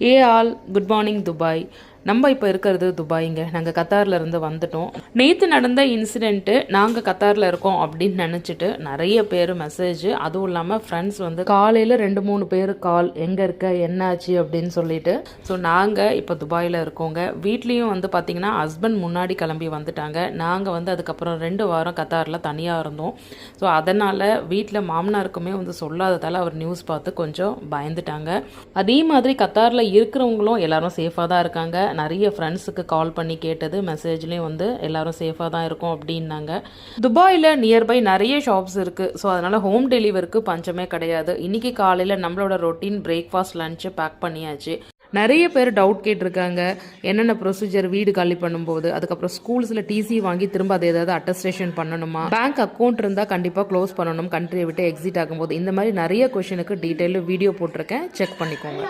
ஏ all good morning Dubai. நம்ம இப்போ இருக்கிறது துபாய்ங்க. நாங்கள் கத்தாரில் இருந்து வந்துட்டோம். நேற்று நடந்த இன்சிடென்ட்டு நாங்கள் கத்தாரில் இருக்கோம் அப்படின்னு நினச்சிட்டு நிறைய பேர் மெசேஜ், அதுவும் இல்லாமல் ஃப்ரெண்ட்ஸ் வந்து காலையில் 2-3 பேர் கால், எங்கே இருக்க என்னாச்சு அப்படின்னு சொல்லிட்டு. ஸோ நாங்கள் இப்போ துபாயில் இருக்கோங்க. வீட்லேயும் வந்து பார்த்திங்கன்னா ஹஸ்பண்ட் முன்னாடி கிளம்பி வந்துட்டாங்க. நாங்கள் வந்து அதுக்கப்புறம் 2 வாரம் கத்தாரில் தனியாக இருந்தோம். ஸோ அதனால் வீட்டில் மாமனாருக்குமே வந்து சொல்லாததால் அவர் நியூஸ் பார்த்து கொஞ்சம் பயந்துட்டாங்க. அதே மாதிரி கத்தாரில் இருக்கிறவங்களும் எல்லாரும் சேஃபாக தான் இருக்காங்க. நிறைய ஃப்ரெண்ட்ஸுக்கு கால் பண்ணி கேட்டது, மெசேஜ்லேயும் வந்து எல்லாரும் சேஃபாக தான் இருக்கும் அப்படின்னாங்க. துபாயில் நியர்பை நிறைய ஷாப்ஸ் இருக்குது. ஸோ அதனால் ஹோம் டெலிவரிக்கு பஞ்சமே கிடையாது. இன்றைக்கி காலையில் நம்மளோட ரொட்டீன் பிரேக்ஃபாஸ்ட் லஞ்சு பேக் பண்ணியாச்சு. நிறைய பேர் டவுட் கேட்டிருக்காங்க, என்னென்ன ப்ரொசீஜர் வீடு காலி பண்ணும்போது, அதுக்கப்புறம் ஸ்கூல்ஸில் டிசி வாங்கி திரும்ப அதை ஏதாவது அட்டஸ்டேஷன் பண்ணணுமா, பேங்க் அக்கௌண்ட் இருந்தால் கண்டிப்பாக க்ளோஸ் பண்ணணும் கண்ட்ரியை விட்டு எக்ஸிட் ஆகும்போது, இந்த மாதிரி நிறைய கொஷனுக்கு டீட்டெயிலும் வீடியோ போட்டிருக்கேன், செக் பண்ணிக்கோங்க.